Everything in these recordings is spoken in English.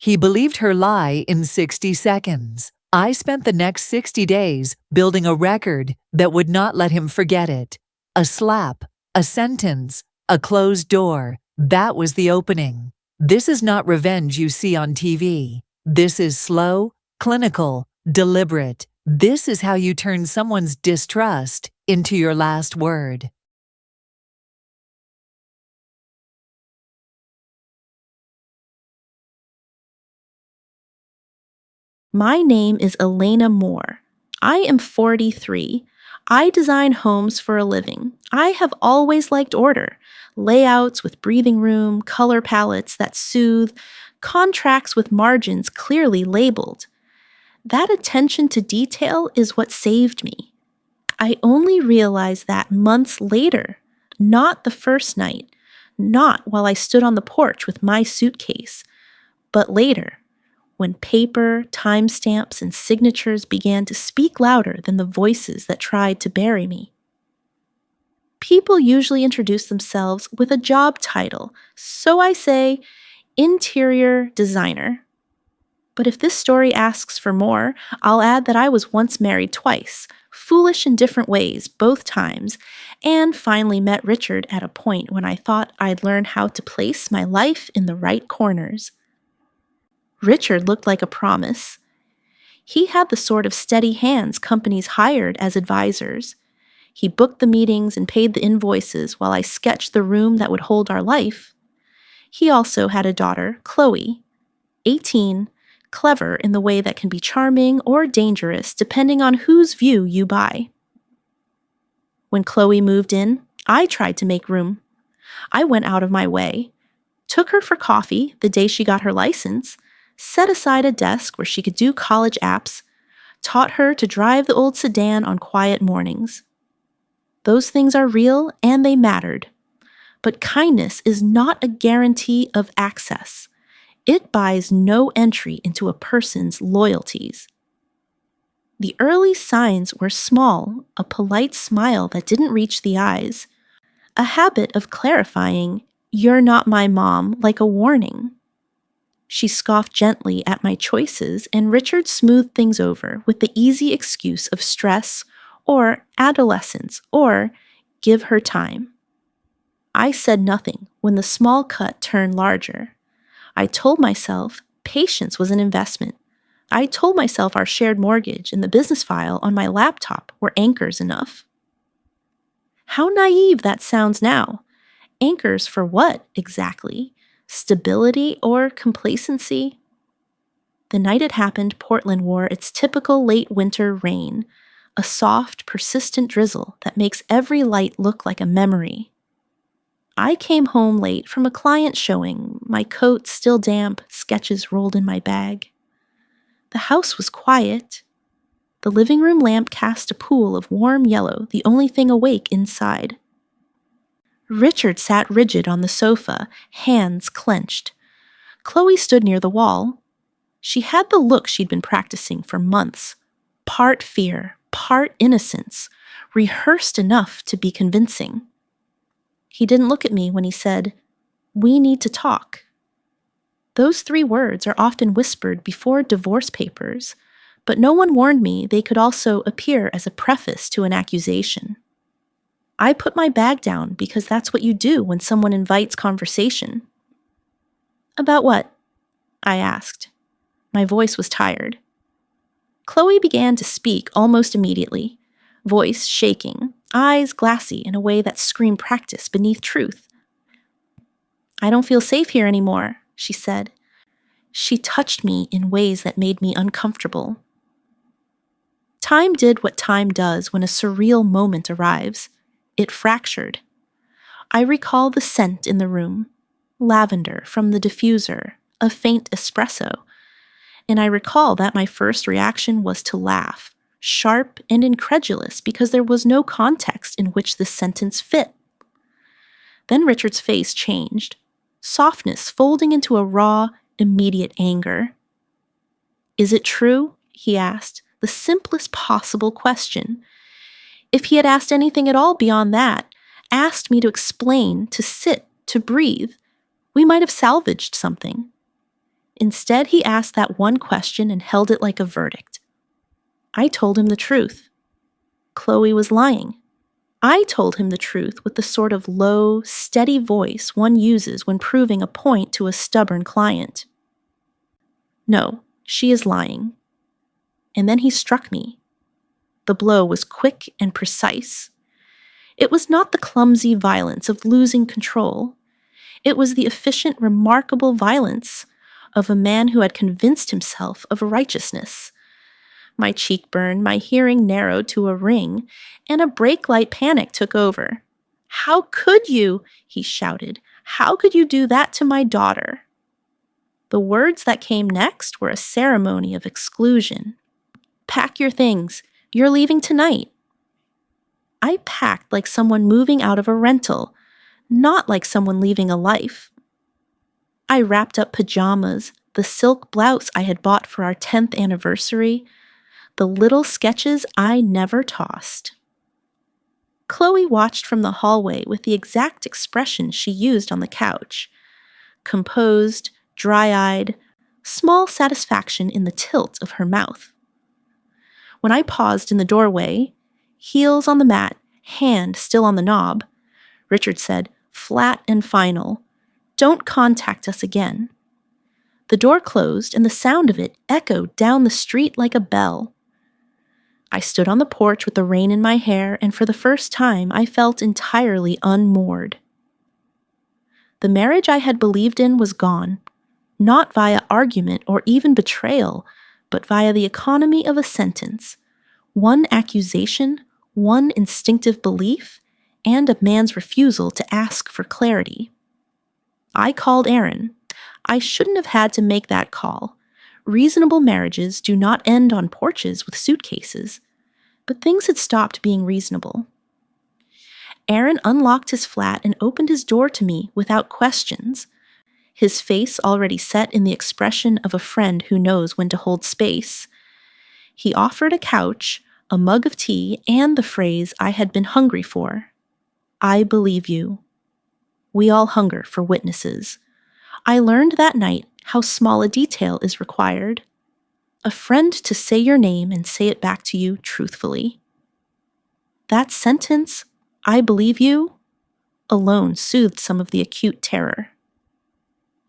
He believed her lie in 60 seconds. I spent the next 60 days building a record that would not let him forget it. A slap, a sentence, a closed door. That was the opening. This is not revenge you see on TV. This is slow, clinical, deliberate. This is how you turn someone's distrust into your last word. My name is Elena Moore. I am 43. I design homes for a living. I have always liked order. Layouts with breathing room, color palettes that soothe, contracts with margins clearly labeled. That attention to detail is what saved me. I only realized that months later, not the first night, not while I stood on the porch with my suitcase, but later, when paper, timestamps, and signatures began to speak louder than the voices that tried to bury me. People usually introduce themselves with a job title, so I say, interior designer. But if this story asks for more, I'll add that I was once married twice, foolish in different ways both times, and finally met Richard at a point when I thought I'd learn how to place my life in the right corners. Richard looked like a promise. He had the sort of steady hands companies hired as advisors. He booked the meetings and paid the invoices while I sketched the room that would hold our life. He also had a daughter, Chloe, 18, clever in the way that can be charming or dangerous depending on whose view you buy. When Chloe moved in, I tried to make room. I went out of my way, took her for coffee the day she got her license, set aside a desk where she could do college apps, taught her to drive the old sedan on quiet mornings. Those things are real and they mattered. But kindness is not a guarantee of access. It buys no entry into a person's loyalties. The early signs were small, a polite smile that didn't reach the eyes, a habit of clarifying, "You're not my mom," like a warning. She scoffed gently at my choices, and Richard smoothed things over with the easy excuse of stress or adolescence or give her time. I said nothing when the small cut turned larger. I told myself patience was an investment. I told myself our shared mortgage and the business file on my laptop were anchors enough. How naive that sounds now. Anchors for what, exactly? Stability or complacency? The night it happened, Portland wore its typical late winter rain, a soft, persistent drizzle that makes every light look like a memory. I came home late from a client showing, my coat still damp, sketches rolled in my bag. The house was quiet. The living room lamp cast a pool of warm yellow, the only thing awake inside. Richard sat rigid on the sofa, hands clenched. Chloe stood near the wall. She had the look she'd been practicing for months. Part fear, part innocence, rehearsed enough to be convincing. He didn't look at me when he said, "We need to talk." Those 3 words are often whispered before divorce papers, but no one warned me they could also appear as a preface to an accusation. I put my bag down because that's what you do when someone invites conversation. "About what?" I asked. My voice was tired. Chloe began to speak almost immediately, voice shaking, eyes glassy in a way that screamed practice beneath truth. "I don't feel safe here anymore," she said. She touched me in ways that made me uncomfortable. Time did what time does when a surreal moment arrives. It fractured. I recall the scent in the room, lavender from the diffuser, a faint espresso, and I recall that my first reaction was to laugh, sharp and incredulous because there was no context in which this sentence fit. Then Richard's face changed, softness folding into a raw, immediate anger. "Is it true?" he asked, the simplest possible question. If he had asked anything at all beyond that, asked me to explain, to sit, to breathe, we might have salvaged something. Instead, he asked that one question and held it like a verdict. I told him the truth. Chloe was lying. I told him the truth with the sort of low, steady voice one uses when proving a point to a stubborn client. No, she is lying. And then he struck me. The blow was quick and precise. It was not the clumsy violence of losing control. It was the efficient, remarkable violence of a man who had convinced himself of righteousness. My cheek burned, my hearing narrowed to a ring, and a brake light panic took over. "How could you?" he shouted. "How could you do that to my daughter?" The words that came next were a ceremony of exclusion. "Pack your things. You're leaving tonight." I packed like someone moving out of a rental, not like someone leaving a life. I wrapped up pajamas, the silk blouse I had bought for our 10th anniversary, the little sketches I never tossed. Chloe watched from the hallway with the exact expression she used on the couch. Composed, dry-eyed, small satisfaction in the tilt of her mouth. When I paused in the doorway, heels on the mat, hand still on the knob, Richard said, flat and final, "Don't contact us again." The door closed and the sound of it echoed down the street like a bell. I stood on the porch with the rain in my hair, and for the first time I felt entirely unmoored. The marriage I had believed in was gone, not via argument or even betrayal, but via the economy of a sentence. One accusation, one instinctive belief, and a man's refusal to ask for clarity. I called Aaron. I shouldn't have had to make that call. Reasonable marriages do not end on porches with suitcases. But things had stopped being reasonable. Aaron unlocked his flat and opened his door to me without questions, his face already set in the expression of a friend who knows when to hold space. He offered a couch, a mug of tea, and the phrase I had been hungry for. "I believe you." We all hunger for witnesses. I learned that night how small a detail is required. A friend to say your name and say it back to you truthfully. That sentence, "I believe you," alone soothed some of the acute terror.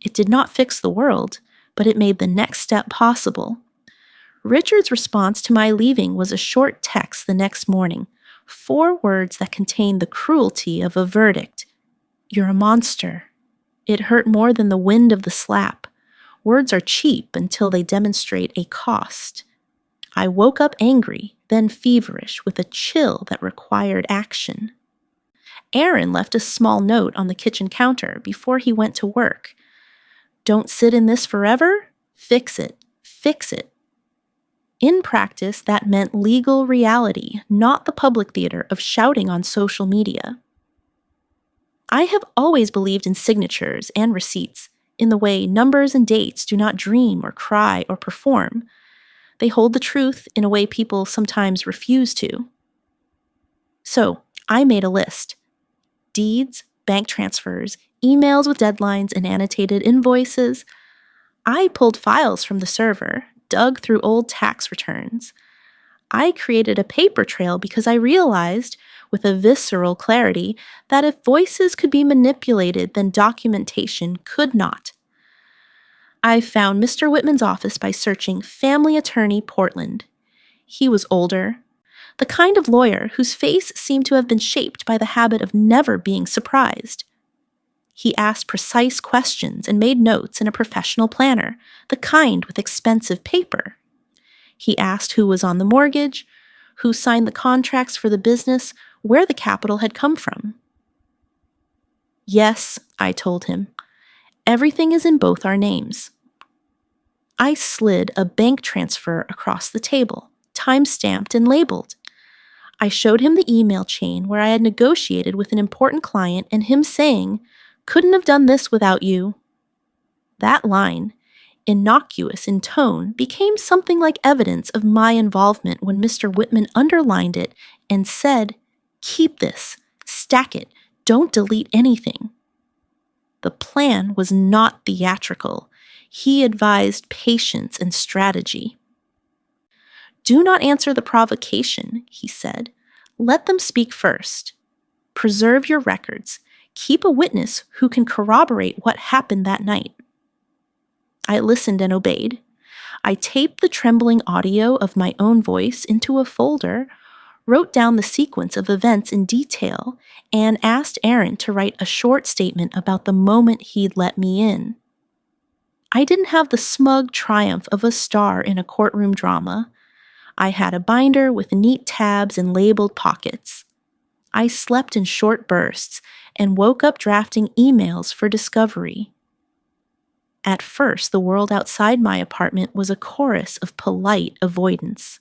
It did not fix the world, but it made the next step possible. Richard's response to my leaving was a short text the next morning, 4 words that contained the cruelty of a verdict. "You're a monster." It hurt more than the wind of the slap. Words are cheap until they demonstrate a cost. I woke up angry, then feverish, with a chill that required action. Aaron left a small note on the kitchen counter before he went to work. "Don't sit in this forever. Fix it. Fix it." In practice, that meant legal reality, not the public theater of shouting on social media. I have always believed in signatures and receipts, in the way numbers and dates do not dream or cry or perform. They hold the truth in a way people sometimes refuse to. So, I made a list. Deeds, bank transfers, emails with deadlines and annotated invoices. I pulled files from the server, dug through old tax returns. I created a paper trail because I realized, with a visceral clarity, that if voices could be manipulated, then documentation could not. I found Mr. Whitman's office by searching Family Attorney Portland. He was older, the kind of lawyer whose face seemed to have been shaped by the habit of never being surprised. He asked precise questions and made notes in a professional planner, the kind with expensive paper. He asked who was on the mortgage, who signed the contracts for the business, where the capital had come from. "Yes," I told him. "Everything is in both our names." I slid a bank transfer across the table, time-stamped and labeled. I showed him the email chain where I had negotiated with an important client and him saying, "Couldn't have done this without you." That line, innocuous in tone, became something like evidence of my involvement when Mr. Whitman underlined it and said, "Keep this, stack it, don't delete anything." The plan was not theatrical. He advised patience and strategy. "Do not answer the provocation," he said. "Let them speak first. Preserve your records. Keep a witness who can corroborate what happened that night." I listened and obeyed. I taped the trembling audio of my own voice into a folder, wrote down the sequence of events in detail, and asked Aaron to write a short statement about the moment he'd let me in. I didn't have the smug triumph of a star in a courtroom drama. I had a binder with neat tabs and labeled pockets. I slept in short bursts and woke up drafting emails for discovery. At first, the world outside my apartment was a chorus of polite avoidance.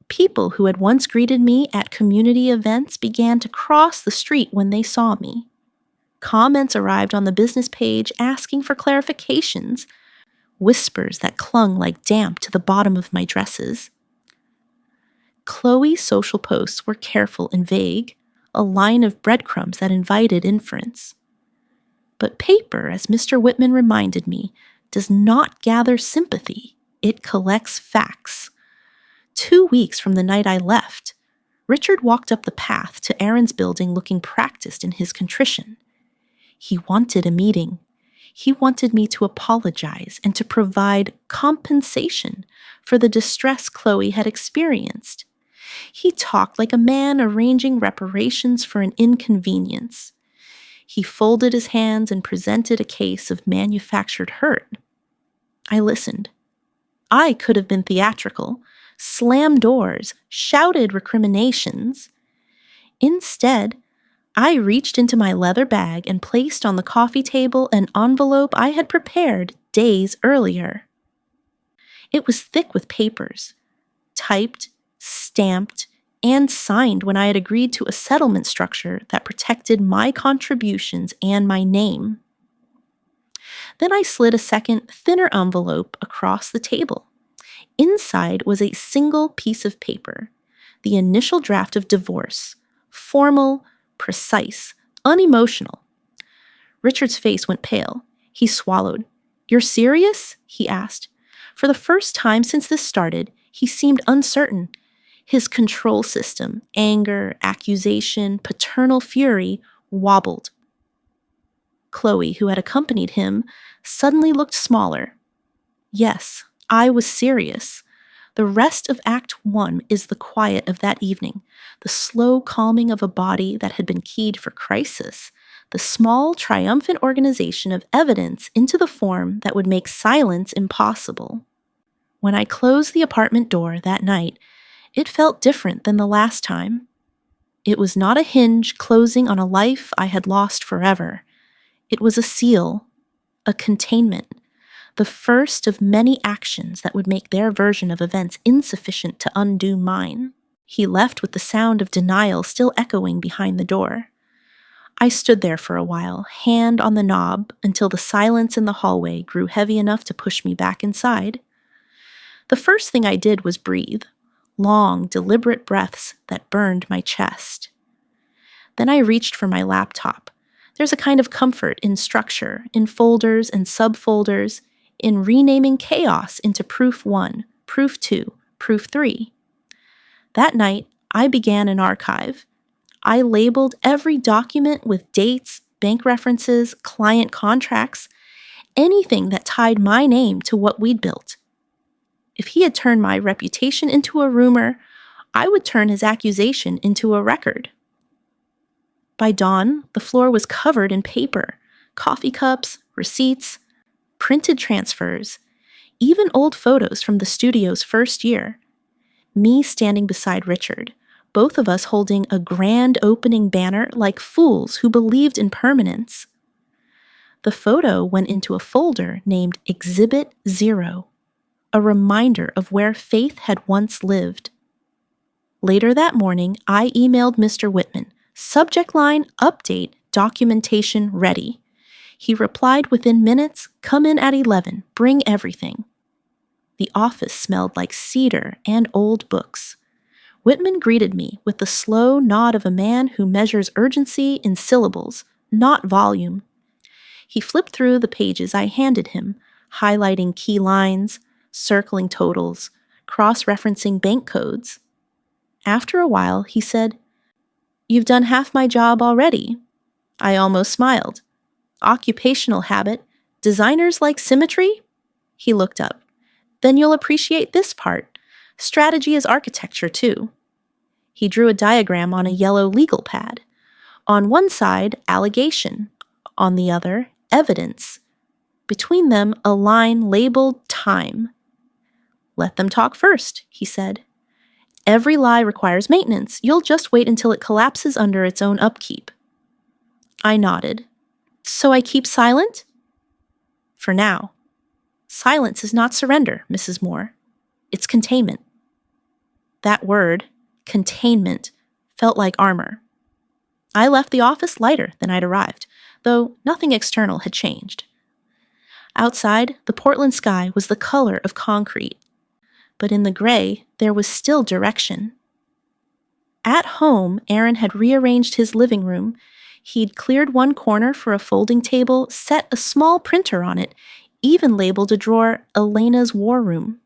People who had once greeted me at community events began to cross the street when they saw me. Comments arrived on the business page asking for clarifications, whispers that clung like damp to the bottom of my dresses. Chloe's social posts were careful and vague, a line of breadcrumbs that invited inference. But paper, as Mr. Whitman reminded me, does not gather sympathy. It collects facts. 2 weeks from the night I left, Richard walked up the path to Aaron's building looking practiced in his contrition. He wanted a meeting. He wanted me to apologize and to provide compensation for the distress Chloe had experienced. He talked like a man arranging reparations for an inconvenience. He folded his hands and presented a case of manufactured hurt. I listened. I could have been theatrical, slammed doors, shouted recriminations. Instead, I reached into my leather bag and placed on the coffee table an envelope I had prepared days earlier. It was thick with papers, typed, stamped, and signed when I had agreed to a settlement structure that protected my contributions and my name. Then I slid a second, thinner envelope across the table. Inside was a single piece of paper, the initial draft of divorce, formal, precise, unemotional. Richard's face went pale. He swallowed. "You're serious?" he asked. For the first time since this started, he seemed uncertain. His control system, anger, accusation, paternal fury, wobbled. Chloe, who had accompanied him, suddenly looked smaller. Yes, I was serious. The rest of Act 1 is the quiet of that evening, the slow calming of a body that had been keyed for crisis, the small, triumphant organization of evidence into the form that would make silence impossible. When I closed the apartment door that night, it felt different than the last time. It was not a hinge closing on a life I had lost forever. It was a seal, a containment, the first of many actions that would make their version of events insufficient to undo mine. He left with the sound of denial still echoing behind the door. I stood there for a while, hand on the knob, until the silence in the hallway grew heavy enough to push me back inside. The first thing I did was breathe, long, deliberate breaths that burned my chest. Then I reached for my laptop. There's a kind of comfort in structure, in folders and subfolders, in renaming chaos into Proof 1, Proof 2, Proof 3. That night, I began an archive. I labeled every document with dates, bank references, client contracts, anything that tied my name to what we'd built. If he had turned my reputation into a rumor, I would turn his accusation into a record. By dawn, the floor was covered in paper, coffee cups, receipts, printed transfers, even old photos from the studio's first year. Me standing beside Richard, both of us holding a grand opening banner like fools who believed in permanence. The photo went into a folder named Exhibit 0, a reminder of where Faith had once lived. Later that morning, I emailed Mr. Whitman, subject line, update, documentation ready. He replied within minutes, come in at 11, bring everything. The office smelled like cedar and old books. Whitman greeted me with the slow nod of a man who measures urgency in syllables, not volume. He flipped through the pages I handed him, highlighting key lines, circling totals, cross-referencing bank codes. After a while, he said, "You've done half my job already." I almost smiled. "Occupational habit. Designers like symmetry?" He looked up. "Then you'll appreciate this part. Strategy is architecture, too." He drew a diagram on a yellow legal pad. On one side, allegation. On the other, evidence. Between them, a line labeled time. "Let them talk first," he said. "Every lie requires maintenance. You'll just wait until it collapses under its own upkeep." I nodded. "So I keep silent?" "For now. Silence is not surrender, Mrs. Moore. It's containment." That word, containment, felt like armor. I left the office lighter than I'd arrived, though nothing external had changed. Outside, the Portland sky was the color of concrete, but in the gray, there was still direction. At home, Aaron had rearranged his living room. He'd cleared one corner for a folding table, set a small printer on it, even labeled a drawer Elena's War Room.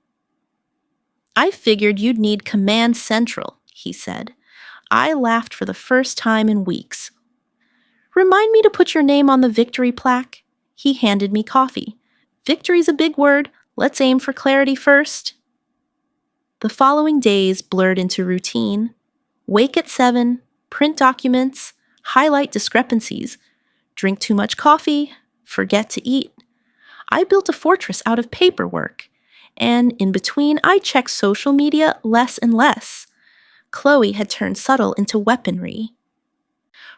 "I figured you'd need Command Central," he said. I laughed for the first time in weeks. "Remind me to put your name on the victory plaque." He handed me coffee. "Victory's a big word. Let's aim for clarity first." The following days blurred into routine. Wake at 7, print documents, highlight discrepancies, drink too much coffee, forget to eat. I built a fortress out of paperwork, and in between I checked social media less and less. Chloe had turned subtle into weaponry.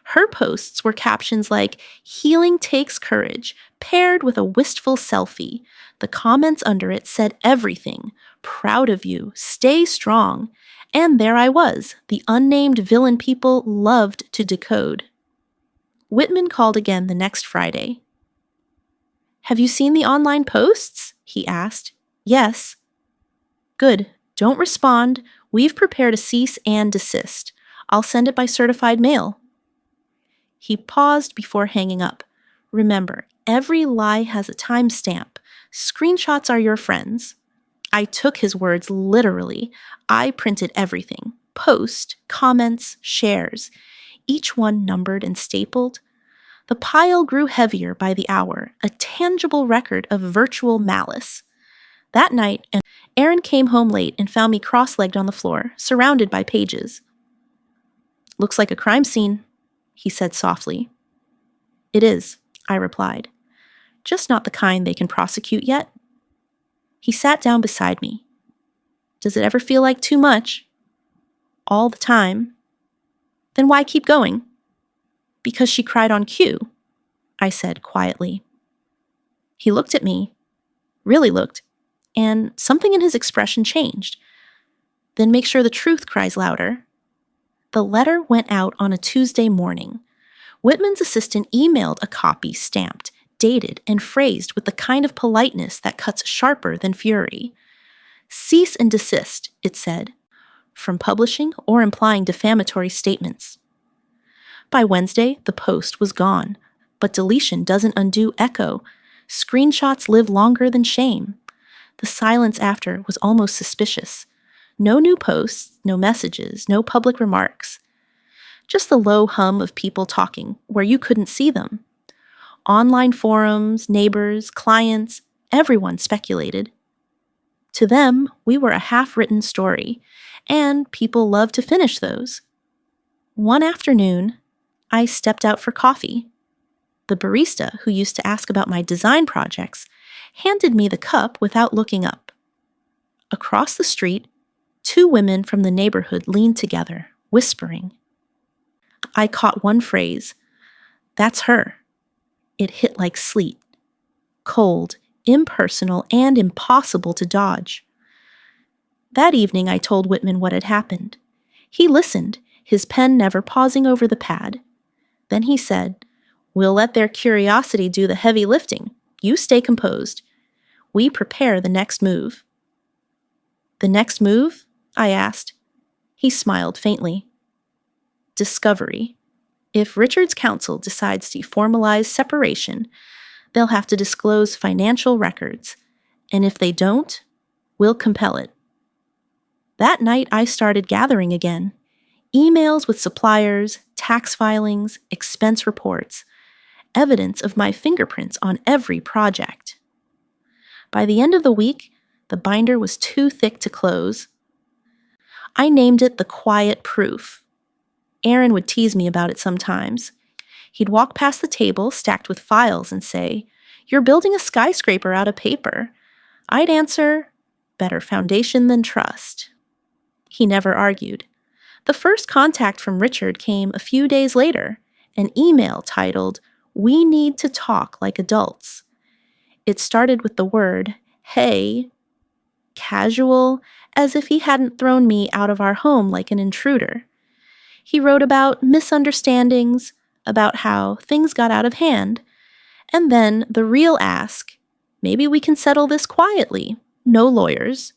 Her posts were captions like, "Healing takes courage," paired with a wistful selfie. The comments under it said everything. "Proud of you, stay strong." And there I was, the unnamed villain people loved to decode. Whitman called again the next Friday. "Have you seen the online posts?" he asked. "Yes." "Good. Don't respond. We've prepared a cease and desist. I'll send it by certified mail." He paused before hanging up. "Remember, every lie has a timestamp. Screenshots are your friends." I took his words literally. I printed everything. Post, comments, shares. Each one numbered and stapled. The pile grew heavier by the hour, a tangible record of virtual malice. That night, Aaron came home late and found me cross-legged on the floor, surrounded by pages. "Looks like a crime scene," he said softly. "It is," I replied. "Just not the kind they can prosecute yet." He sat down beside me. "Does it ever feel like too much?" "All the time." "Then why keep going?" "Because she cried on cue," I said quietly. He looked at me, really looked, and something in his expression changed. "Then make sure the truth cries louder." The letter went out on a Tuesday morning. Whitman's assistant emailed a copy stamped, dated, and phrased with the kind of politeness that cuts sharper than fury. "Cease and desist," it said, "from publishing or implying defamatory statements." By Wednesday, the post was gone, but deletion doesn't undo echo. Screenshots live longer than shame. The silence after was almost suspicious. No new posts, no messages, no public remarks. Just the low hum of people talking where you couldn't see them. Online forums, neighbors, clients, everyone speculated. To them, we were a half-written story, and people loved to finish those. One afternoon, I stepped out for coffee. The barista, who used to ask about my design projects, handed me the cup without looking up. Across the street, 2 women from the neighborhood leaned together, whispering. I caught one phrase. "That's her." It hit like sleet. Cold, impersonal, and impossible to dodge. That evening I told Whitman what had happened. He listened, his pen never pausing over the pad. Then he said, "We'll let their curiosity do the heavy lifting. You stay composed. We prepare the next move." "The next move?" I asked. He smiled faintly. "Discovery. If Richard's counsel decides to formalize separation, They'll have to disclose financial records, and if they don't, we'll compel it. That night, I started gathering again. Emails with suppliers, tax filings, expense reports, evidence of my fingerprints on every project. By the end of the week, the binder was too thick to close. I named it the Quiet Proof. Aaron would tease me about it sometimes. He'd walk past the table stacked with files and say, "You're building a skyscraper out of paper." I'd answer, "Better foundation than trust." He never argued. The first contact from Richard came a few days later, an email titled, "We need to talk like adults." It started with the word, "Hey," casual, as if he hadn't thrown me out of our home like an intruder. He wrote about misunderstandings, about how things got out of hand, and then the real ask, "Maybe we can settle this quietly, no lawyers."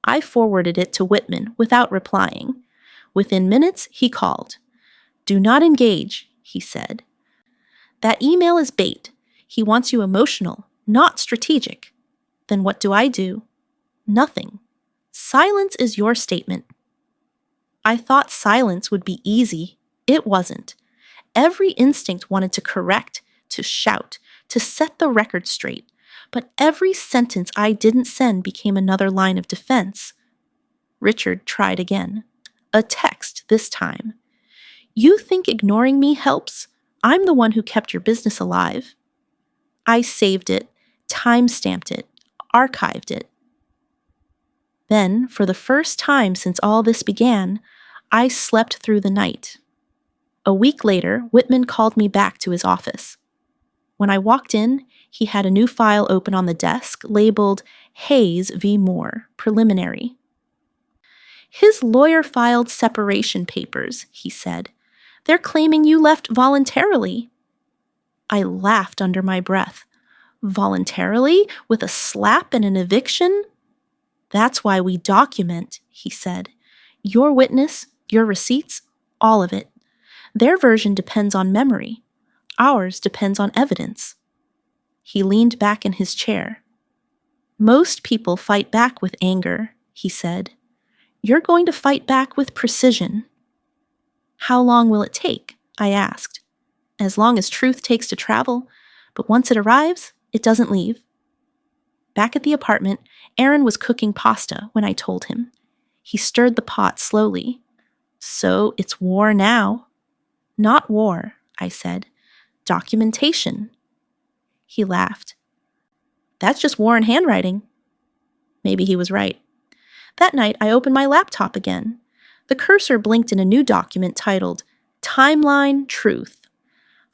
I forwarded it to Whitman without replying. Within minutes, he called. "Do not engage," he said. "That email is bait. He wants you emotional, not strategic." Then what do? Nothing. Silence is your statement. I thought silence would be easy. It wasn't. Every instinct wanted to correct, to shout, to set the record straight. But every sentence I didn't send became another line of defense. Richard tried again. A text this time. "You think ignoring me helps? I'm the one who kept your business alive." I saved it, time-stamped it, archived it. Then, for the first time since all this began, I slept through the night. A week later, Whitman called me back to his office. When I walked in, he had a new file open on the desk labeled Hayes v. Moore, Preliminary. "His lawyer filed separation papers," he said. "They're claiming you left voluntarily." I laughed under my breath. "Voluntarily? With a slap and an eviction?" "That's why we document," he said. "Your witness, your receipts, all of it. Their version depends on memory. Ours depends on evidence." He leaned back in his chair. "Most people fight back with anger," he said. "You're going to fight back with precision." "How long will it take?" I asked. "As long as truth takes to travel, but once it arrives, it doesn't leave." Back at the apartment, Aaron was cooking pasta when I told him. He stirred the pot slowly. "So it's war now." "Not war," I said. "Documentation." He laughed. "That's just war in handwriting." Maybe he was right. That night, I opened my laptop again. The cursor blinked in a new document titled Timeline Truth.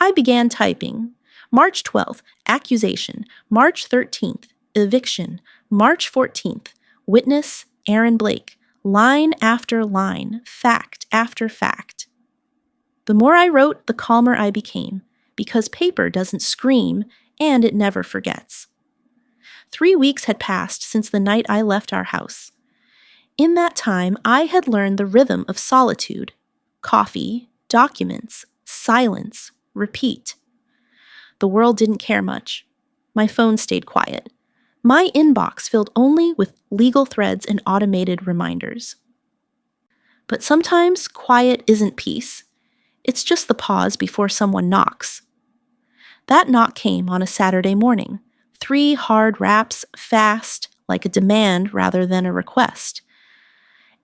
I began typing. March 12th, accusation. March 13th, eviction. March 14th, witness, Aaron Blake. Line after line, fact after fact. The more I wrote, the calmer I became, because paper doesn't scream and it never forgets. 3 weeks had passed since the night I left our house. In that time, I had learned the rhythm of solitude. Coffee, documents, silence, repeat. The world didn't care much. My phone stayed quiet. My inbox filled only with legal threads and automated reminders. But sometimes quiet isn't peace. It's just the pause before someone knocks. That knock came on a Saturday morning. 3 hard raps, fast, like a demand rather than a request.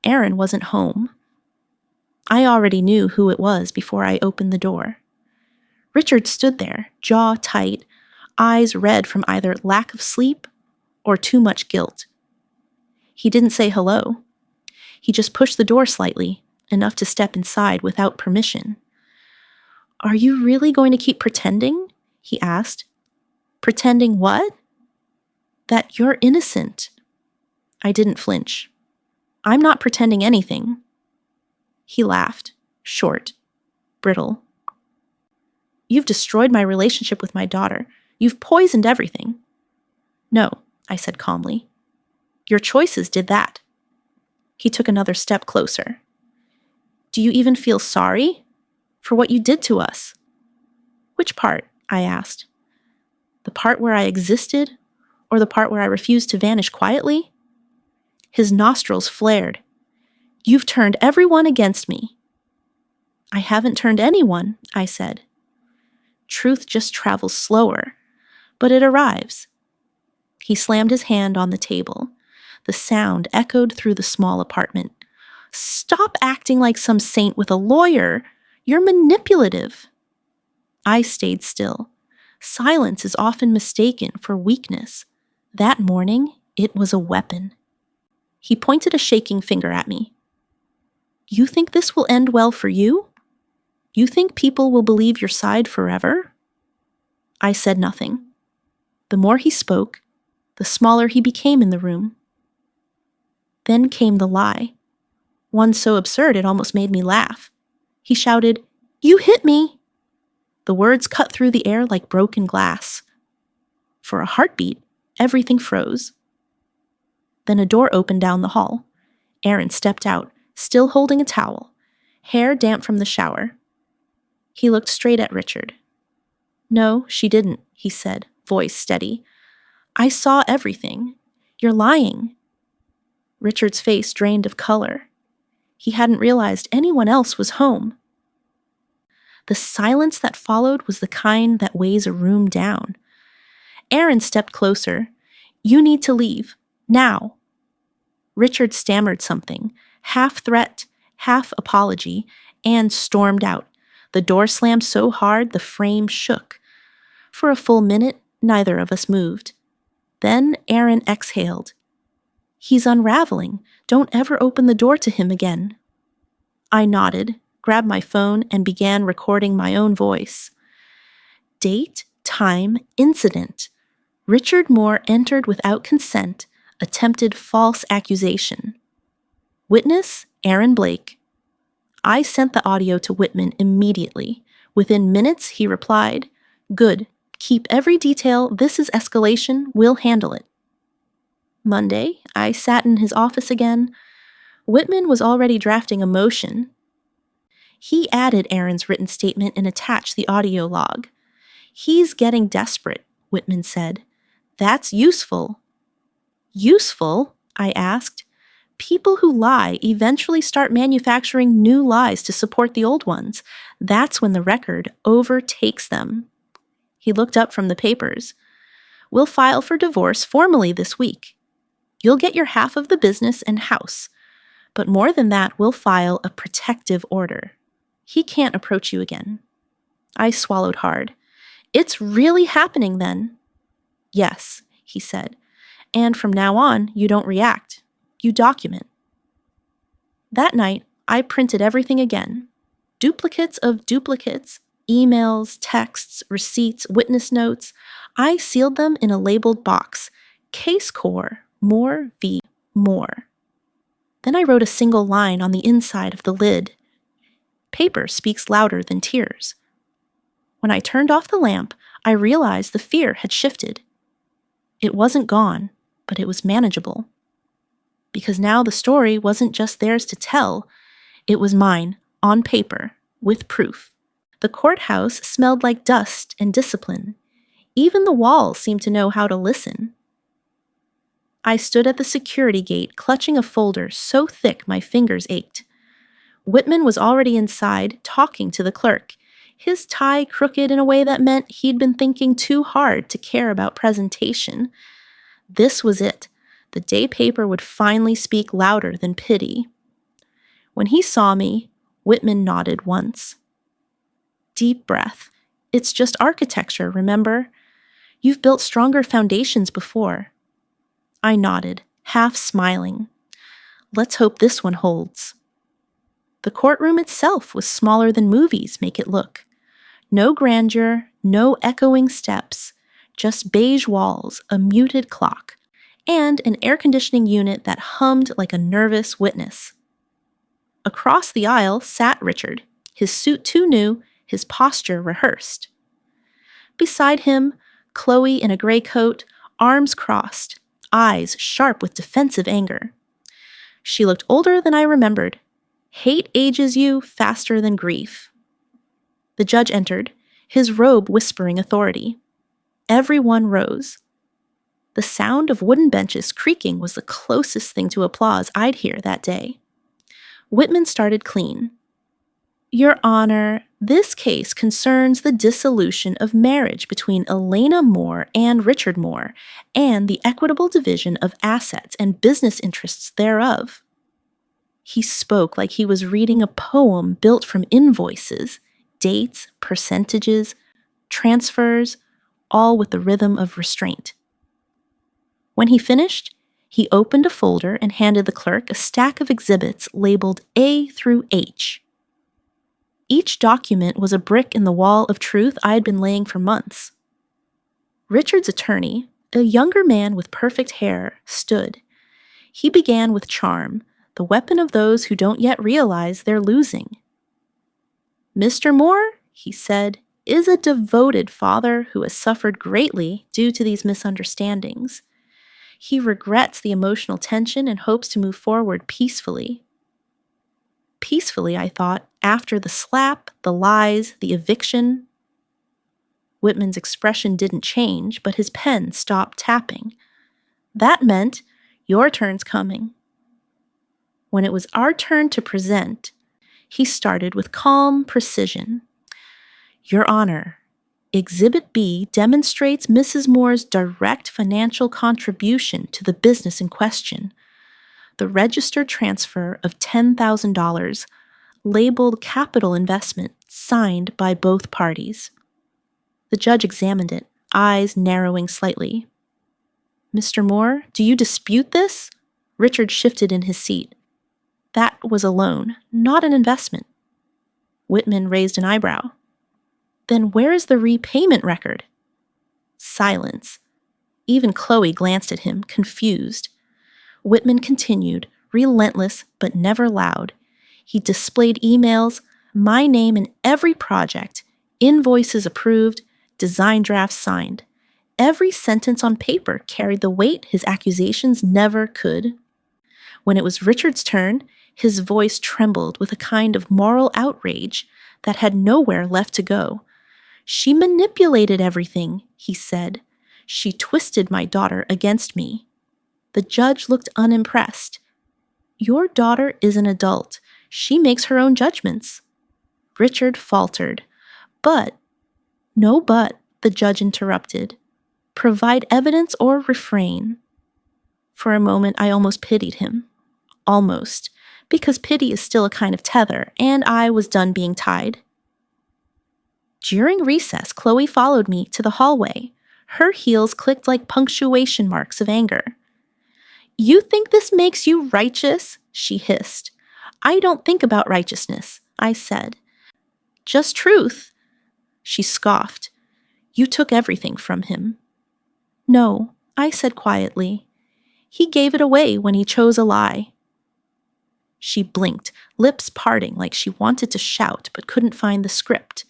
Aaron wasn't home. I already knew who it was before I opened the door. Richard stood there, jaw tight, eyes red from either lack of sleep or too much guilt. He didn't say hello. He just pushed the door slightly, enough to step inside without permission. "Are you really going to keep pretending?" he asked. "Pretending what?" "That you're innocent." I didn't flinch. "I'm not pretending anything." He laughed, short, brittle. "You've destroyed my relationship with my daughter. You've poisoned everything." "No," I said calmly. "Your choices did that." He took another step closer. "Do you even feel sorry for what you did to us?" "Which part?" I asked. The part where I existed, or the part where I refused to vanish quietly? His nostrils flared. You've turned everyone against me. I haven't turned anyone, I said. Truth just travels slower, but it arrives. He slammed his hand on the table. The sound echoed through the small apartment. Stop acting like some saint with a lawyer. You're manipulative. I stayed still. Silence is often mistaken for weakness. That morning, it was a weapon. He pointed a shaking finger at me. You think this will end well for you? You think people will believe your side forever? I said nothing. The more he spoke, the smaller he became in the room. Then came the lie. One so absurd it almost made me laugh. He shouted, You hit me! The words cut through the air like broken glass. For a heartbeat, everything froze. Then a door opened down the hall. Aaron stepped out, still holding a towel, hair damp from the shower. He looked straight at Richard. No, she didn't, he said, voice steady. I saw everything. You're lying. Richard's face drained of color. He hadn't realized anyone else was home. The silence that followed was the kind that weighs a room down. Aaron stepped closer. You need to leave. Now. Richard stammered something, half threat, half apology, and stormed out. The door slammed so hard the frame shook. For a full minute, neither of us moved. Then Aaron exhaled. He's unraveling. Don't ever open the door to him again. I nodded, grabbed my phone, and began recording my own voice. Date, time, incident. Richard Moore entered without consent, attempted false accusation. Witness, Aaron Blake. I sent the audio to Whitman immediately. Within minutes, he replied, Good. Keep every detail. This is escalation. We'll handle it. Monday, I sat in his office again. Whitman was already drafting a motion. He added Aaron's written statement and attached the audio log. He's getting desperate, Whitman said. That's useful. Useful? I asked. People who lie eventually start manufacturing new lies to support the old ones. That's when the record overtakes them. He looked up from the papers. We'll file for divorce formally this week. You'll get your half of the business and house. But more than that, we'll file a protective order. He can't approach you again. I swallowed hard. It's really happening then? Yes, he said. And from now on, you don't react. You document. That night, I printed everything again. Duplicates of duplicates, emails, texts, receipts, witness notes. I sealed them in a labeled box. Case Core, Moore v. Moore. Then I wrote a single line on the inside of the lid. Paper speaks louder than tears. When I turned off the lamp, I realized the fear had shifted. It wasn't gone, but it was manageable. Because now the story wasn't just theirs to tell, it was mine, on paper, with proof. The courthouse smelled like dust and discipline. Even the walls seemed to know how to listen. I stood at the security gate, clutching a folder so thick my fingers ached. Whitman was already inside, talking to the clerk, his tie crooked in a way that meant he'd been thinking too hard to care about presentation. This was it. The day paper would finally speak louder than pity. When he saw me, Whitman nodded once. Deep breath. It's just architecture, remember? You've built stronger foundations before. I nodded, half smiling. Let's hope this one holds. The courtroom itself was smaller than movies make it look. No grandeur, no echoing steps, just beige walls, a muted clock, and an air conditioning unit that hummed like a nervous witness. Across the aisle sat Richard, his suit too new, his posture rehearsed. Beside him, Chloe in a gray coat, arms crossed, eyes sharp with defensive anger. She looked older than I remembered. Hate ages you faster than grief. The judge entered, his robe whispering authority. Everyone rose. The sound of wooden benches creaking was the closest thing to applause I'd hear that day. Whitman started clean. Your Honor, this case concerns the dissolution of marriage between Elena Moore and Richard Moore, and the equitable division of assets and business interests thereof. He spoke like he was reading a poem built from invoices, dates, percentages, transfers, all with the rhythm of restraint. When he finished, he opened a folder and handed the clerk a stack of exhibits labeled A through H. Each document was a brick in the wall of truth I had been laying for months. Richard's attorney, a younger man with perfect hair, stood. He began with charm, the weapon of those who don't yet realize they're losing. Mr. Moore, he said, is a devoted father who has suffered greatly due to these misunderstandings. He regrets the emotional tension and hopes to move forward peacefully. Peacefully, I thought, after the slap, the lies, the eviction. Whitman's expression didn't change, but his pen stopped tapping. That meant, your turn's coming. When it was our turn to present, he started with calm precision. Your Honor, Exhibit B demonstrates Mrs. Moore's direct financial contribution to the business in question. The registered transfer of $10,000, labeled capital investment, signed by both parties. The judge examined it, eyes narrowing slightly. Mr. Moore, do you dispute this? Richard shifted in his seat. That was a loan, not an investment. Whitman raised an eyebrow. Then where is the repayment record? Silence. Even Chloe glanced at him, confused. Whitman continued, relentless but never loud. He displayed emails, my name in every project, invoices approved, design drafts signed. Every sentence on paper carried the weight his accusations never could. When it was Richard's turn, his voice trembled with a kind of moral outrage that had nowhere left to go. She manipulated everything, he said. She twisted my daughter against me. The judge looked unimpressed. Your daughter is an adult. She makes her own judgments. Richard faltered. No but, the judge interrupted. Provide evidence or refrain. For a moment, I almost pitied him. Almost, because pity is still a kind of tether, and I was done being tied. During recess, Chloe followed me to the hallway. Her heels clicked like punctuation marks of anger. You think this makes you righteous? She hissed. I don't think about righteousness, I said. Just truth. She scoffed. You took everything from him. No, I said quietly. He gave it away when he chose a lie. She blinked, lips parting like she wanted to shout but couldn't find the script.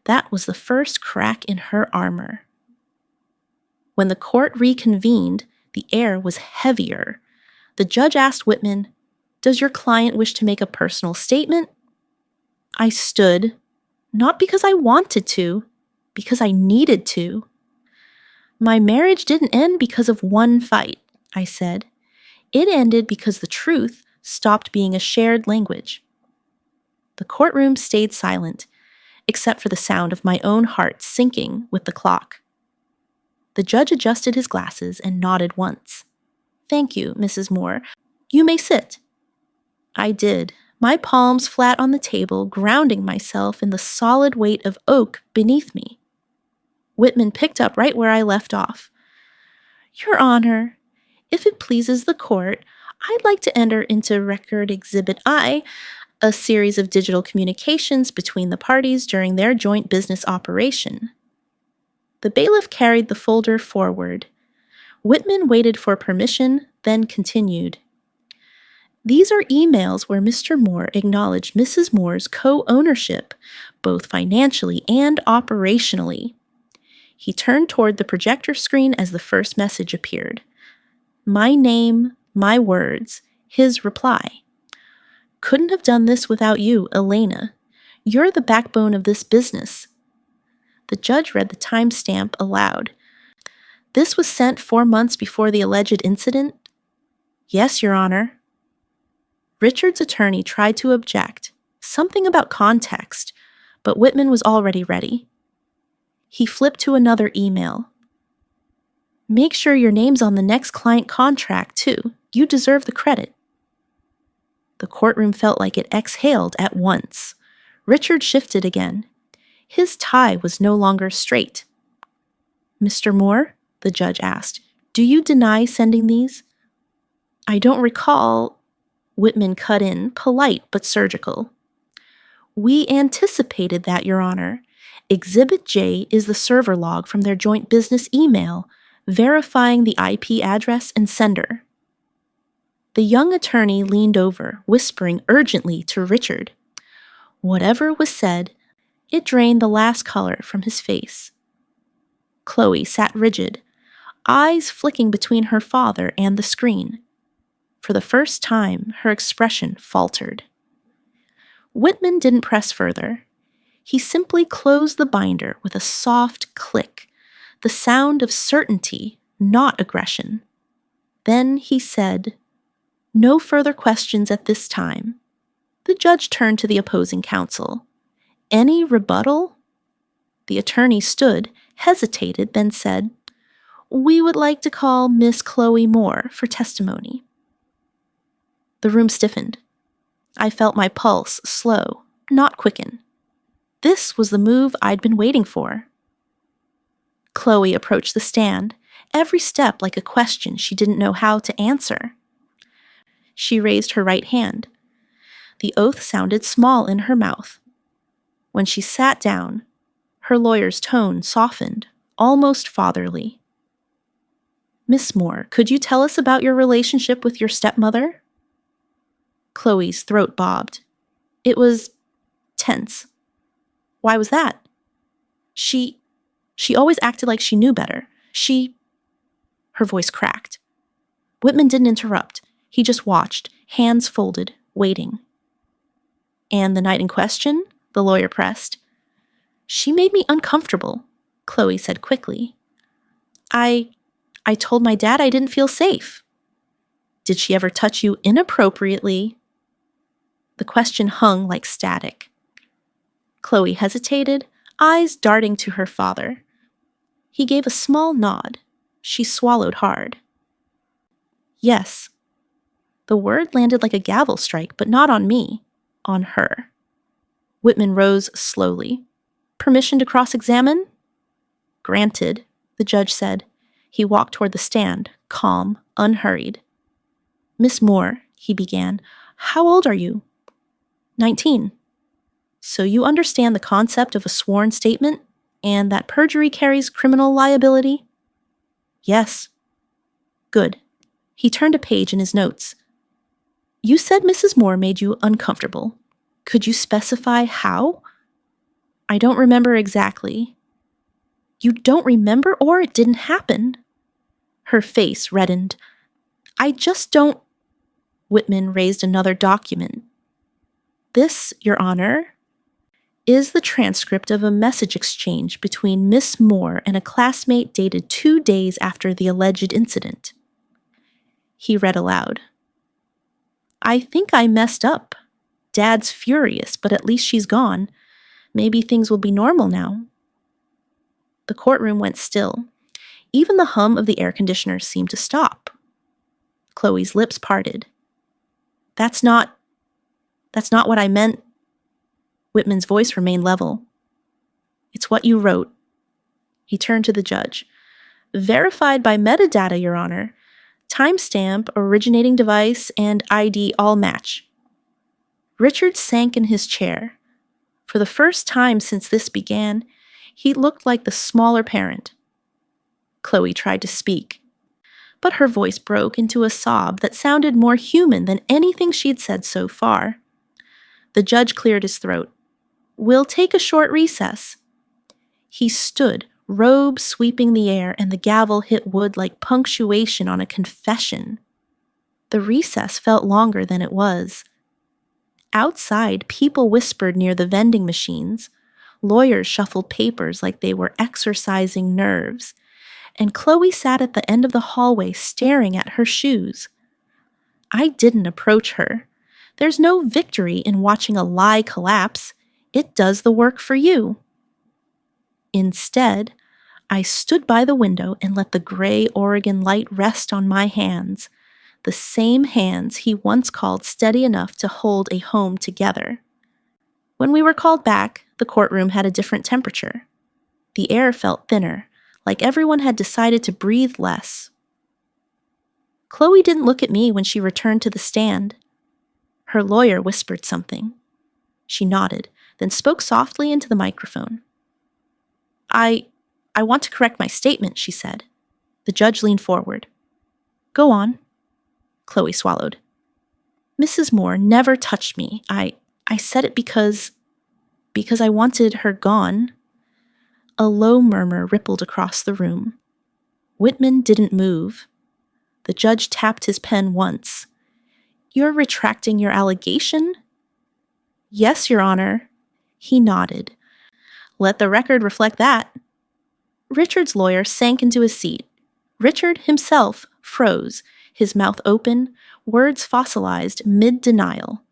That was the first crack in her armor. When the court reconvened, the air was heavier. The judge asked Whitman, Does your client wish to make a personal statement? I stood, not because I wanted to, because I needed to. My marriage didn't end because of one fight, I said. It ended because the truth stopped being a shared language. The courtroom stayed silent, except for the sound of my own heart sinking with the clock. The judge adjusted his glasses and nodded once. Thank you, Mrs. Moore. You may sit. I did, my palms flat on the table, grounding myself in the solid weight of oak beneath me. Whitman picked up right where I left off. Your Honor, if it pleases the court, I'd like to enter into Record Exhibit I, a series of digital communications between the parties during their joint business operation. The bailiff carried the folder forward. Whitman waited for permission, then continued. These are emails where Mr. Moore acknowledged Mrs. Moore's co-ownership, both financially and operationally. He turned toward the projector screen as the first message appeared. My name, my words, his reply. Couldn't have done this without you, Elena. You're the backbone of this business. The judge read the timestamp aloud. This was sent 4 months before the alleged incident? Yes, Your Honor. Richard's attorney tried to object, something about context, but Whitman was already ready. He flipped to another email. Make sure your name's on the next client contract, too. You deserve the credit. The courtroom felt like it exhaled at once. Richard shifted again. His tie was no longer straight. Mr. Moore, the judge asked, do you deny sending these? I don't recall. Whitman cut in, polite but surgical. We anticipated that, Your Honor. Exhibit J is the server log from their joint business email, verifying the IP address and sender. The young attorney leaned over, whispering urgently to Richard. Whatever was said, it drained the last color from his face. Chloe sat rigid, eyes flicking between her father and the screen. For the first time, her expression faltered. Whitman didn't press further. He simply closed the binder with a soft click, the sound of certainty, not aggression. Then he said, no further questions at this time. The judge turned to the opposing counsel. Any rebuttal? The attorney stood, hesitated, then said, we would like to call Miss Chloe Moore for testimony. The room stiffened. I felt my pulse slow, not quicken. This was the move I'd been waiting for. Chloe approached the stand, every step like a question she didn't know how to answer. She raised her right hand. The oath sounded small in her mouth. When she sat down, her lawyer's tone softened, almost fatherly. Miss Moore, could you tell us about your relationship with your stepmother? Chloe's throat bobbed. It was tense. Why was that? She always acted like she knew better. Her voice cracked. Whitman didn't interrupt. He just watched, hands folded, waiting. And the night in question? The lawyer pressed. She made me uncomfortable, Chloe said quickly. I told my dad I didn't feel safe. Did she ever touch you inappropriately? The question hung like static. Chloe hesitated, eyes darting to her father. He gave a small nod. She swallowed hard. Yes. The word landed like a gavel strike, but not on me, on her. Whitman rose slowly. Permission to cross-examine? Granted, the judge said. He walked toward the stand, calm, unhurried. Miss Moore, he began, how old are you? 19. So you understand the concept of a sworn statement and that perjury carries criminal liability? Yes. Good. He turned a page in his notes. You said Mrs. Moore made you uncomfortable. Could you specify how? I don't remember exactly. You don't remember, or it didn't happen? Her face reddened. I just don't... Whitman raised another document. This, Your Honor, is the transcript of a message exchange between Miss Moore and a classmate dated 2 days after the alleged incident. He read aloud. I think I messed up. Dad's furious, but at least she's gone. Maybe things will be normal now. The courtroom went still. Even the hum of the air conditioner seemed to stop. Chloe's lips parted. That's not what I meant. Whitman's voice remained level. It's what you wrote. He turned to the judge. Verified by metadata, Your Honor. Timestamp, originating device, and ID all match. Richard sank in his chair. For the first time since this began, he looked like the smaller parent. Chloe tried to speak, but her voice broke into a sob that sounded more human than anything she'd said so far. The judge cleared his throat. We'll take a short recess. He stood, robe sweeping the air, and the gavel hit wood like punctuation on a confession. The recess felt longer than it was. Outside, people whispered near the vending machines. Lawyers shuffled papers like they were exercising nerves. and Chloe sat at the end of the hallway staring at her shoes. I didn't approach her. There's no victory in watching a lie collapse. It does the work for you. Instead, I stood by the window and let the gray Oregon light rest on my hands, the same hands he once called steady enough to hold a home together. When we were called back, the courtroom had a different temperature. The air felt thinner, like everyone had decided to breathe less. Chloe didn't look at me when she returned to the stand. Her lawyer whispered something. She nodded, then spoke softly into the microphone. I want to correct my statement, she said. The judge leaned forward. Go on. Chloe swallowed. Mrs. Moore never touched me. I said it because I wanted her gone. A low murmur rippled across the room. Whitman didn't move. The judge tapped his pen once. You're retracting your allegation? Yes, Your Honor. He nodded. Let the record reflect that. Richard's lawyer sank into his seat. Richard himself froze, his mouth open, words fossilized mid-denial.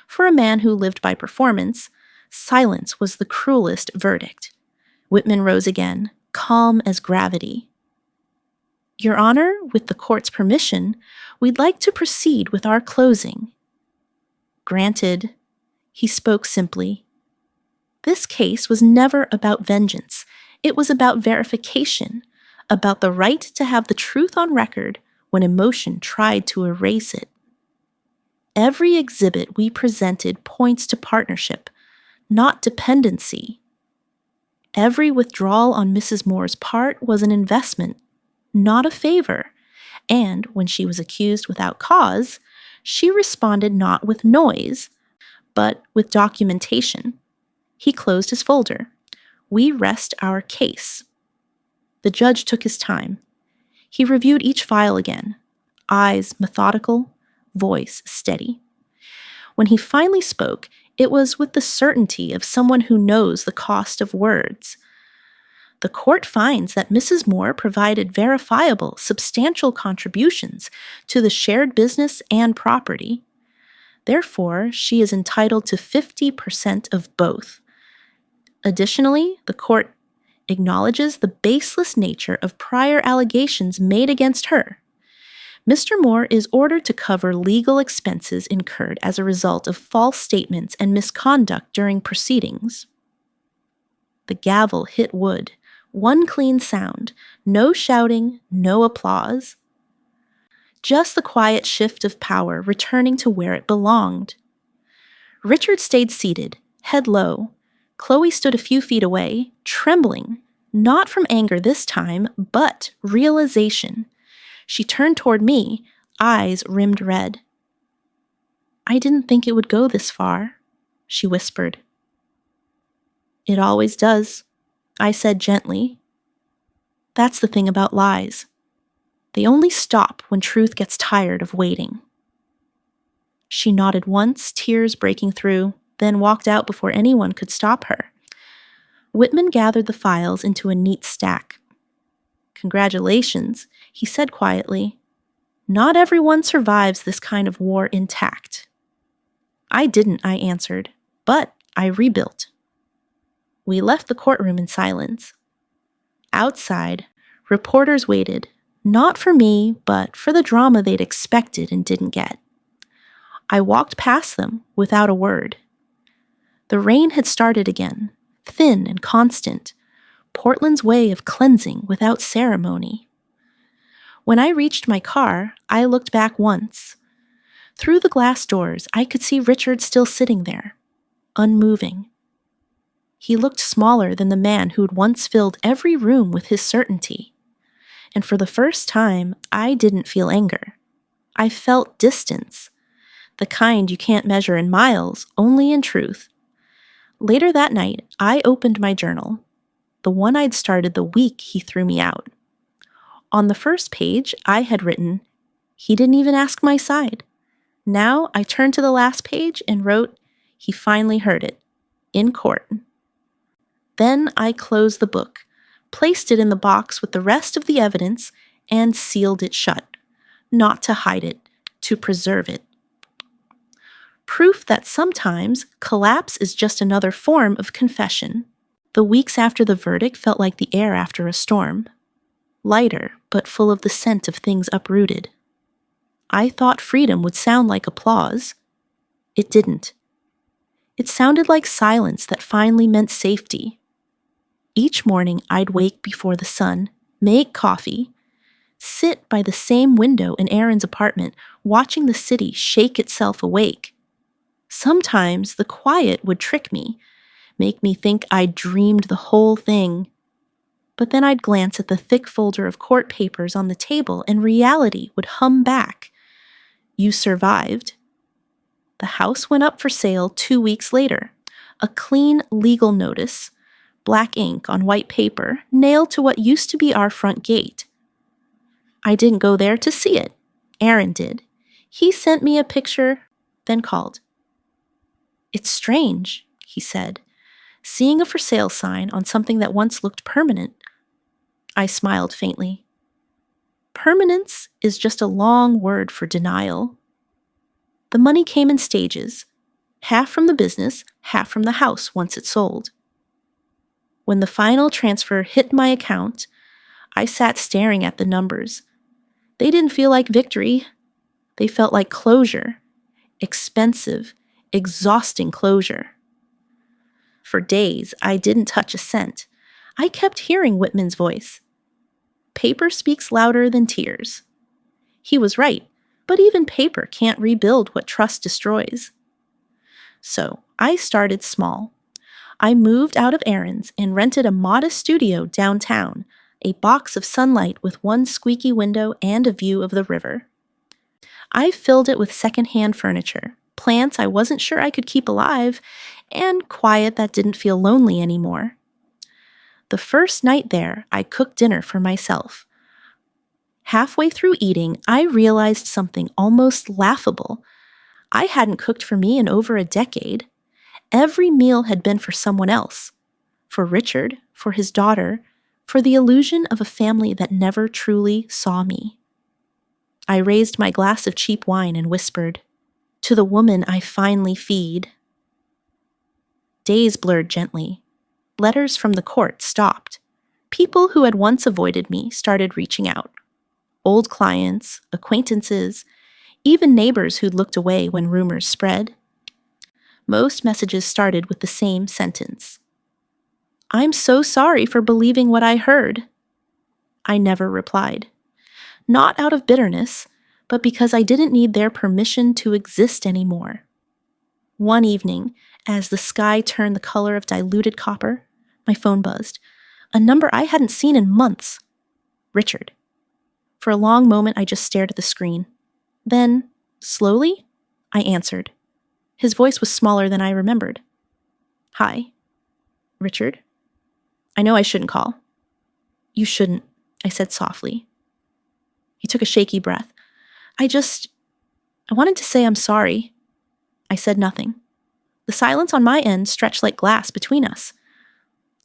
For a man who lived by performance, silence was the cruelest verdict. Whitman rose again, calm as gravity. Your Honor, with the court's permission, we'd like to proceed with our closing. Granted, he spoke simply. This case was never about vengeance. It was about verification, about the right to have the truth on record when emotion tried to erase it. Every exhibit we presented points to partnership, not dependency. Every withdrawal on Mrs. Moore's part was an investment, not a favor, and when she was accused without cause, she responded not with noise, but with documentation. He closed his folder. We rest our case. The judge took his time. He reviewed each file again, eyes methodical, voice steady. When he finally spoke, it was with the certainty of someone who knows the cost of words. The court finds that Mrs. Moore provided verifiable, substantial contributions to the shared business and property. Therefore, she is entitled to 50% of both. Additionally, the court acknowledges the baseless nature of prior allegations made against her. Mr. Moore is ordered to cover legal expenses incurred as a result of false statements and misconduct during proceedings. The gavel hit wood. One clean sound. No shouting, no applause. Just the quiet shift of power returning to where it belonged. Richard stayed seated, head low. Chloe stood a few feet away, trembling, not from anger this time, but realization. She turned toward me, eyes rimmed red. I didn't think it would go this far, she whispered. It always does, I said gently. That's the thing about lies. They only stop when truth gets tired of waiting. She nodded once, tears breaking through, then walked out before anyone could stop her. Whitman gathered the files into a neat stack. Congratulations, he said quietly. Not everyone survives this kind of war intact. I didn't, I answered, but I rebuilt. We left the courtroom in silence. Outside, reporters waited, not for me, but for the drama they'd expected and didn't get. I walked past them without a word. The rain had started again, thin and constant, Portland's way of cleansing without ceremony. When I reached my car, I looked back once. Through the glass doors, I could see Richard still sitting there, unmoving. He looked smaller than the man who'd once filled every room with his certainty. And for the first time, I didn't feel anger. I felt distance, the kind you can't measure in miles, only in truth. Later that night, I opened my journal, the one I'd started the week he threw me out. On the first page, I had written, he didn't even ask my side. Now I turned to the last page and wrote, he finally heard it, in court. Then I closed the book, placed it in the box with the rest of the evidence, and sealed it shut. Not to hide it, to preserve it. Proof that sometimes collapse is just another form of confession. The weeks after the verdict felt like the air after a storm. Lighter, but full of the scent of things uprooted. I thought freedom would sound like applause. It didn't. It sounded like silence that finally meant safety. Each morning I'd wake before the sun, make coffee, sit by the same window in Aaron's apartment, watching the city shake itself awake. Sometimes the quiet would trick me, make me think I'd dreamed the whole thing. But then I'd glance at the thick folder of court papers on the table and reality would hum back. You survived. The house went up for sale 2 weeks later. A clean legal notice, black ink on white paper, nailed to what used to be our front gate. I didn't go there to see it. Aaron did. He sent me a picture, then called. "It's strange," he said, seeing a for sale sign on something that once looked permanent. I smiled faintly. Permanence is just a long word for denial. The money came in stages, half from the business, half from the house once it sold. When the final transfer hit my account, I sat staring at the numbers. They didn't feel like victory. They felt like closure. Expensive, exhausting closure. For days, I didn't touch a cent. I kept hearing Whitman's voice. Paper speaks louder than tears. He was right, but even paper can't rebuild what trust destroys. So I started small. I moved out of Aaron's and rented a modest studio downtown, a box of sunlight with one squeaky window and a view of the river. I filled it with secondhand furniture, plants I wasn't sure I could keep alive, and quiet that didn't feel lonely anymore. The first night there, I cooked dinner for myself. Halfway through eating, I realized something almost laughable. I hadn't cooked for me in over a decade. Every meal had been for someone else. For Richard, for his daughter, for the illusion of a family that never truly saw me. I raised my glass of cheap wine and whispered, "To the woman I finally feed." Days blurred gently. Letters from the court stopped. People who had once avoided me started reaching out. Old clients, acquaintances, even neighbors who'd looked away when rumors spread. Most messages started with the same sentence. "I'm so sorry for believing what I heard." I never replied. Not out of bitterness, but because I didn't need their permission to exist anymore. One evening, as the sky turned the color of diluted copper, my phone buzzed. A number I hadn't seen in months. Richard. For a long moment, I just stared at the screen. Then, slowly, I answered. His voice was smaller than I remembered. "Hi. Richard? I know I shouldn't call." "You shouldn't," I said softly. He took a shaky breath. I wanted to say I'm sorry." I said nothing. The silence on my end stretched like glass between us.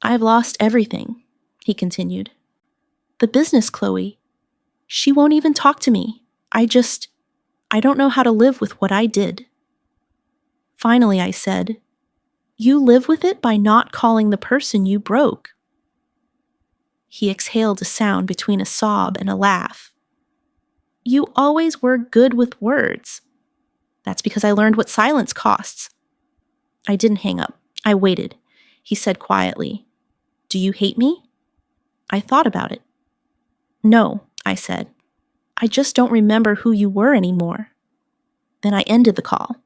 "I've lost everything," he continued. "The business, Chloe. She won't even talk to me. I don't know how to live with what I did." Finally, I said, "You live with it by not calling the person you broke." He exhaled a sound between a sob and a laugh. "You always were good with words." "That's because I learned what silence costs." I didn't hang up. I waited. He said quietly, "Do you hate me?" I thought about it. "No," I said. "I just don't remember who you were anymore." Then I ended the call.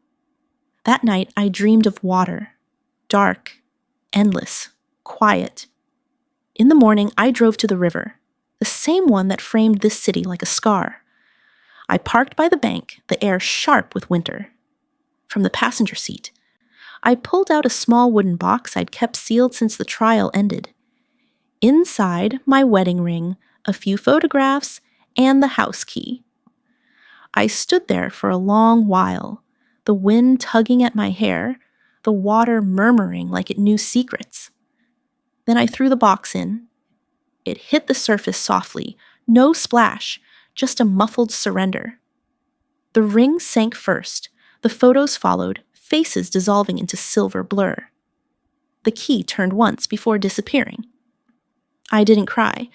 That night, I dreamed of water. Dark, endless, quiet. In the morning, I drove to the river, the same one that framed this city like a scar. I parked by the bank, the air sharp with winter. From the passenger seat, I pulled out a small wooden box I'd kept sealed since the trial ended. Inside, my wedding ring, a few photographs, and the house key. I stood there for a long while, the wind tugging at my hair, the water murmuring like it knew secrets. Then I threw the box in. It hit the surface softly. No splash, just a muffled surrender. The ring sank first. The photos followed, faces dissolving into silver blur. The key turned once before disappearing. I didn't cry.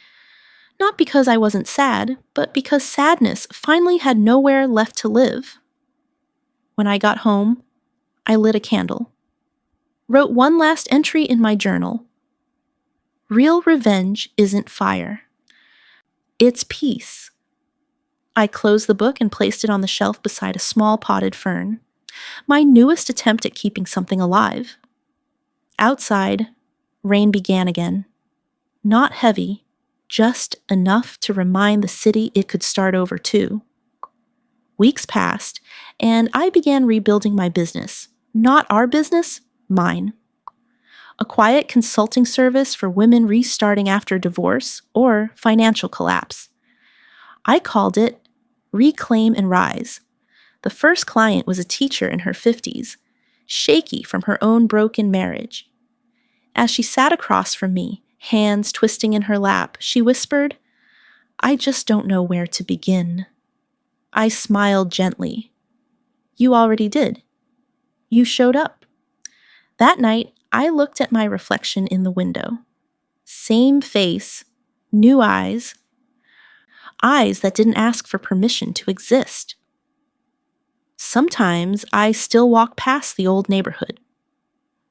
Not because I wasn't sad, but because sadness finally had nowhere left to live. When I got home, I lit a candle. Wrote one last entry in my journal. Real revenge isn't fire. It's peace. I closed the book and placed it on the shelf beside a small potted fern. My newest attempt at keeping something alive. Outside, rain began again. Not heavy, just enough to remind the city it could start over too. Weeks passed, and I began rebuilding my business. Not our business, mine. A quiet consulting service for women restarting after divorce or financial collapse. I called it Reclaim and Rise. The first client was a teacher in her 50s, shaky from her own broken marriage. As she sat across from me, hands twisting in her lap, she whispered, "I just don't know where to begin." I smiled gently. "You already did. You showed up." That night, I looked at my reflection in the window. Same face, new eyes. Eyes that didn't ask for permission to exist. Sometimes I still walk past the old neighborhood.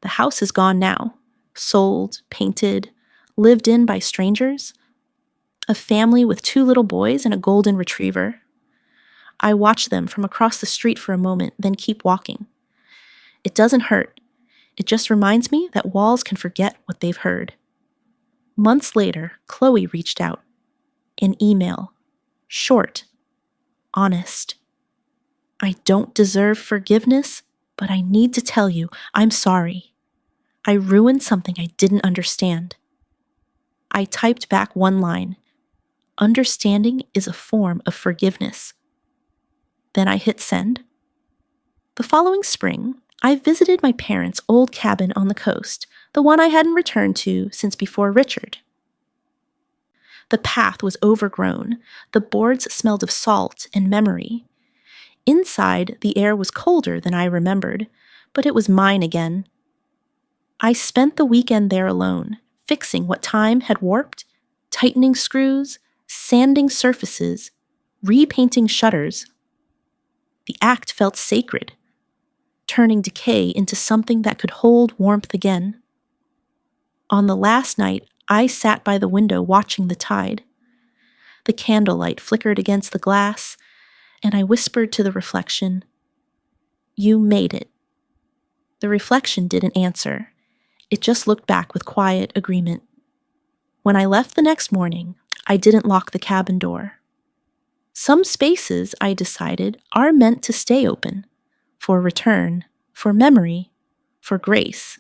The house is gone now, sold, painted, lived in by strangers. A family with 2 little boys and a golden retriever. I watch them from across the street for a moment, then keep walking. It doesn't hurt. It just reminds me that walls can forget what they've heard. Months later, Chloe reached out. An email. Short. Honest. "I don't deserve forgiveness, but I need to tell you I'm sorry. I ruined something I didn't understand." I typed back one line. "Understanding is a form of forgiveness." Then I hit send. The following spring, I visited my parents' old cabin on the coast, the one I hadn't returned to since before Richard. The path was overgrown. The boards smelled of salt and memory. Inside, the air was colder than I remembered, but it was mine again. I spent the weekend there alone, fixing what time had warped, tightening screws, sanding surfaces, repainting shutters. The act felt sacred, turning decay into something that could hold warmth again. On the last night, I sat by the window watching the tide. The candlelight flickered against the glass, and I whispered to the reflection, "You made it." The reflection didn't answer. It just looked back with quiet agreement. When I left the next morning, I didn't lock the cabin door. Some spaces, I decided, are meant to stay open, for return, for memory, for grace.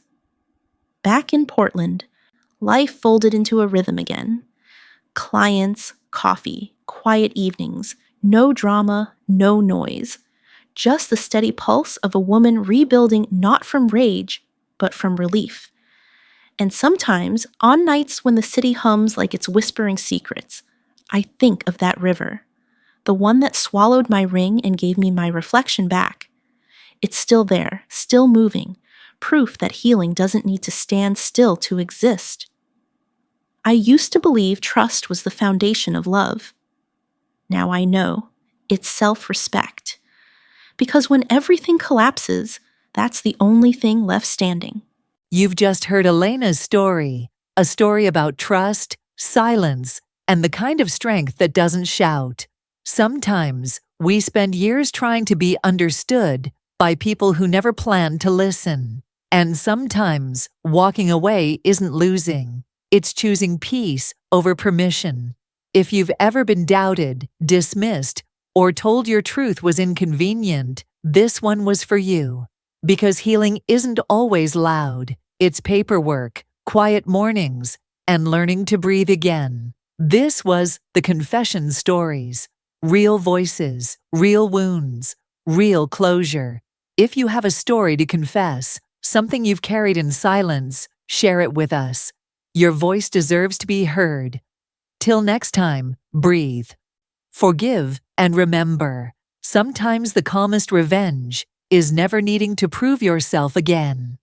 Back in Portland, life folded into a rhythm again. Clients, coffee, quiet evenings, no drama, no noise. Just the steady pulse of a woman rebuilding not from rage, but from relief. And sometimes, on nights when the city hums like it's whispering secrets, I think of that river, the one that swallowed my ring and gave me my reflection back. It's still there, still moving, proof that healing doesn't need to stand still to exist. I used to believe trust was the foundation of love. Now I know it's self-respect. Because when everything collapses, that's the only thing left standing. You've just heard Elena's story, a story about trust, silence, and the kind of strength that doesn't shout. Sometimes we spend years trying to be understood by people who never planned to listen. And sometimes walking away isn't losing. It's choosing peace over permission. If you've ever been doubted, dismissed, or told your truth was inconvenient, this one was for you. Because healing isn't always loud. It's paperwork, quiet mornings, and learning to breathe again. This was the Confession Stories. Real voices, real wounds, real closure. If you have a story to confess, something you've carried in silence, share it with us. Your voice deserves to be heard. Till next time, breathe. Forgive and remember, sometimes the calmest revenge is never needing to prove yourself again.